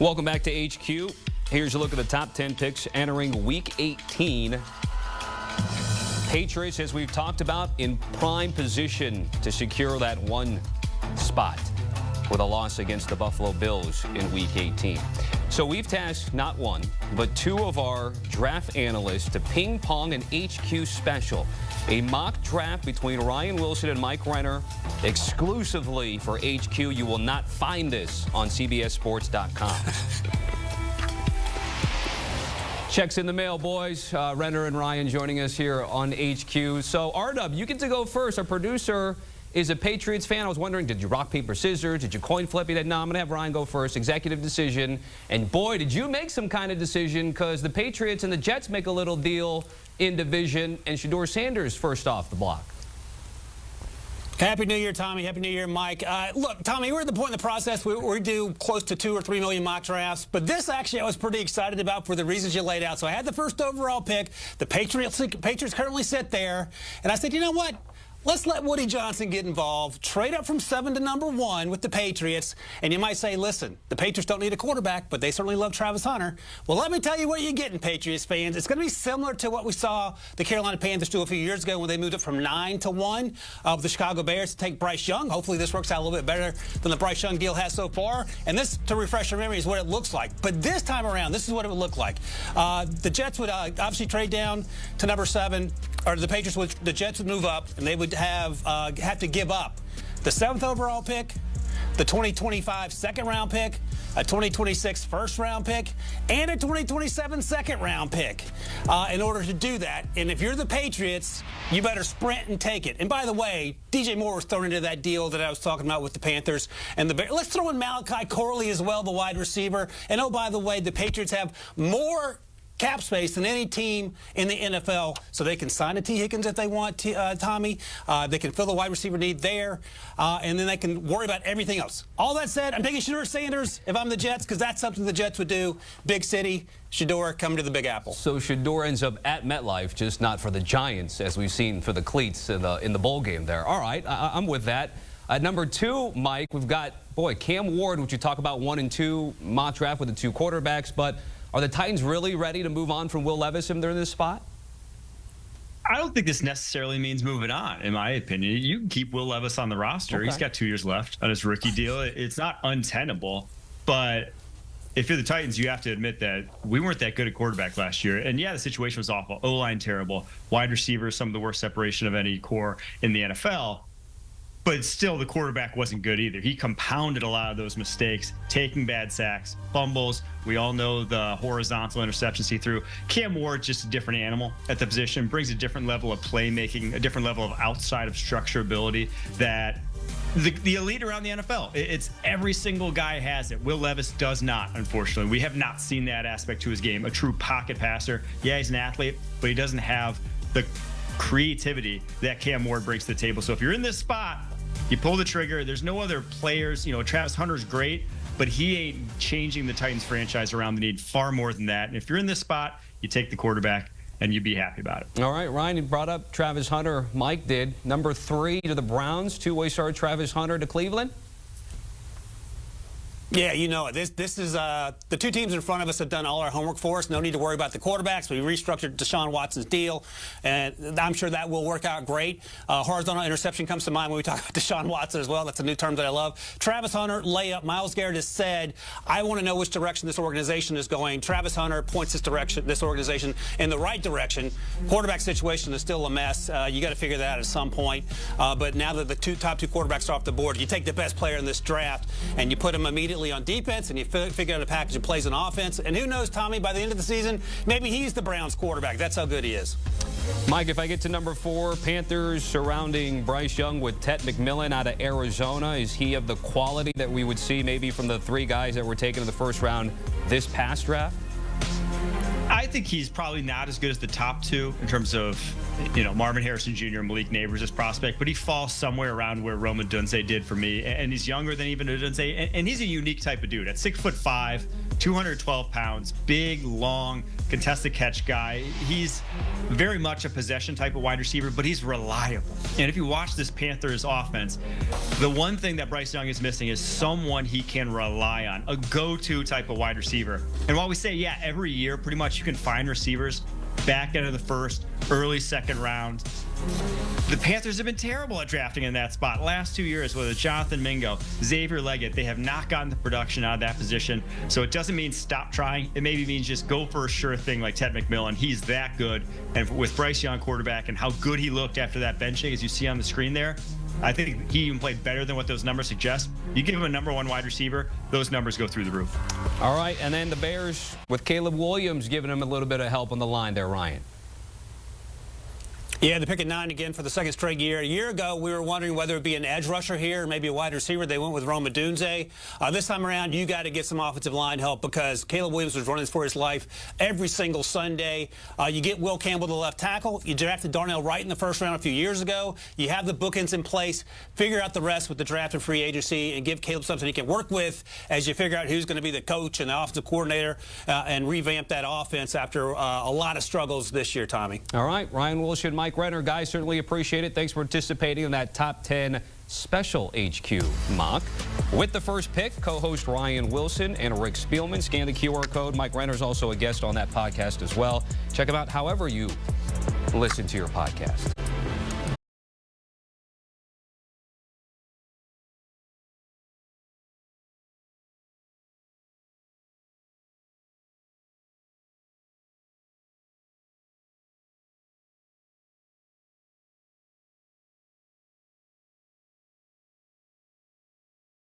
Welcome back to HQ. Here's a look at the top 10 picks entering Week 18. Patriots, as we've talked about, in prime position to secure that one spot with a loss against the Buffalo Bills in Week 18. So we've tasked not one, but two of our draft analysts to ping pong an HQ special. A mock draft between Ryan Wilson and Mike Renner exclusively for HQ. You will not find this on CBSSports.com. Checks in the mail, boys. Renner and Ryan joining us here on HQ. So, R-Dub, you get to go first. Our producer is a Patriots fan. I was wondering, did you rock, paper, scissors? Did you coin flip? He said, no, I'm going to have Ryan go first. Executive decision. And, boy, did you make some kind of decision, because the Patriots and the Jets make a little deal in division, and Shedeur Sanders first off the block. Happy New Year, Tommy. Happy New Year, Mike. Look, Tommy, we're at the point in the process where we do close to 2 or 3 million mock drafts, but this actually I was pretty excited about for the reasons you laid out. So I had the first overall pick. The Patriots currently sit there, and I said, you know what? Let's let Woody Johnson get involved, trade up from 7 to number 1 with the Patriots. And you might say, listen, the Patriots don't need a quarterback, but they certainly love Travis Hunter. Well, let me tell you what you're getting, Patriots fans. It's going to be similar to what we saw the Carolina Panthers do a few years ago when they moved it from 9 to 1 with the Chicago Bears to take Bryce Young. Hopefully this works out a little bit better than the Bryce Young deal has so far. And this, to refresh your memory, is what it looks like. But this time around, this is what it would look like. The Jets would obviously trade down to number 7, or the Jets would move up, and they would have to give up the 7th overall pick, the 2025 second-round pick, a 2026 first-round pick, and a 2027 second-round pick in order to do that. And if you're the Patriots, you better sprint and take it. And by the way, DJ Moore was thrown into that deal that I was talking about with the Panthers and the Bears. Let's throw in Malachi Corley as well, the wide receiver. And oh, by the way, the Patriots have more cap space than any team in the NFL, so they can sign a T. Higgins if they want, Tommy. They can fill the wide receiver need there, and then they can worry about everything else. All that said, I'm taking Shedeur Sanders if I'm the Jets, because that's something the Jets would do. Big city, Shedeur coming to the Big Apple. So Shedeur ends up at MetLife, just not for the Giants, as we've seen for the Cleats in the bowl game there. All right, I'm with that. At number 2, Mike, we've got, boy, Cam Ward, which you talk about 1 and 2 mock draft with the 2 quarterbacks, but are the Titans really ready to move on from Will Levis if they're in this spot? I don't think this necessarily means moving on, in my opinion. You can keep Will Levis on the roster. Okay. He's got 2 years left on his rookie deal. It's not untenable, but if you're the Titans, you have to admit that we weren't that good at quarterback last year. And, yeah, the situation was awful. O-line terrible. Wide receivers, some of the worst separation of any core in the NFL. But still, the quarterback wasn't good either. He compounded a lot of those mistakes, taking bad sacks, fumbles. We all know the horizontal interceptions he threw. Cam Ward, just a different animal at the position, brings a different level of playmaking, a different level of outside of structure ability that the elite around the NFL. It's every single guy has it. Will Levis does not, unfortunately. We have not seen that aspect to his game. A true pocket passer. Yeah, he's an athlete, but he doesn't have the creativity that Cam Ward brings to the table. So if you're in this spot, you pull the trigger. There's no other players. You know, Travis Hunter's great, but he ain't changing the Titans franchise around. They need far more than that. And if you're in this spot, you take the quarterback, and you'd be happy about it. All right, Ryan, you brought up Travis Hunter. Mike did. Number 3 to the Browns, 2-way star Travis Hunter to Cleveland. Yeah, you know, this is the 2 teams in front of us have done all our homework for us. No need to worry about the quarterbacks. We restructured Deshaun Watson's deal, and I'm sure that will work out great. Horizontal interception comes to mind when we talk about Deshaun Watson as well. That's a new term that I love. Travis Hunter, layup. Myles Garrett has said, I want to know which direction this organization is going. Travis Hunter points this organization in the right direction. Quarterback situation is still a mess. You got to figure that out at some point. But now that the top two quarterbacks are off the board, you take the best player in this draft and you put him immediately on defense, and you figure out a package of plays on offense. And who knows, Tommy, by the end of the season, maybe he's the Browns quarterback. That's how good he is. Mike, if I get to number 4, Panthers surrounding Bryce Young with Ted McMillan out of Arizona. Is he of the quality that we would see maybe from the 3 guys that were taken in the first round this past draft? I think he's probably not as good as the top 2 in terms of, you know, Marvin Harrison Jr. and Malik Neighbors as prospect, but he falls somewhere around where Rome Odunze did for me, and he's younger than even Odunze, and he's a unique type of dude. At 6'5", 212 pounds, big, long, contested catch guy. He's very much a possession type of wide receiver, but he's reliable. And if you watch this Panthers offense, the one thing that Bryce Young is missing is someone he can rely on, a go-to type of wide receiver. And while we say, yeah, every year pretty much you can find receivers back end of the first, early second round, the Panthers have been terrible at drafting in that spot. Last 2 years, whether Jonathan Mingo, Xavier Leggett, they have not gotten the production out of that position. So it doesn't mean stop trying. It maybe means just go for a sure thing like Ted McMillan. He's that good. And with Bryce Young quarterback and how good he looked after that benching, as you see on the screen there, I think he even played better than what those numbers suggest. You give him a #1 wide receiver, those numbers go through the roof. All right, and then the Bears with Caleb Williams giving him a little bit of help on the line there, Ryan. Yeah, they pick at 9 again for the second straight year. A year ago, we were wondering whether it would be an edge rusher here or maybe a wide receiver. They went with Rome Odunze. This time around, you got to get some offensive line help because Caleb Williams was running for his life every single Sunday. You get Will Campbell, the left tackle. You drafted Darnell Wright in the first round a few years ago. You have the bookends in place. Figure out the rest with the draft and free agency and give Caleb something he can work with as you figure out who's going to be the coach and the offensive coordinator and revamp that offense after a lot of struggles this year, Tommy. All right, Ryan Wilson, Mike Renner, guys, certainly appreciate it. Thanks for participating in that Top 10 Special HQ mock. With the first pick, co-host Ryan Wilson and Rick Spielman. Scan the QR code. Mike Renner's also a guest on that podcast as well. Check him out however you listen to your podcast.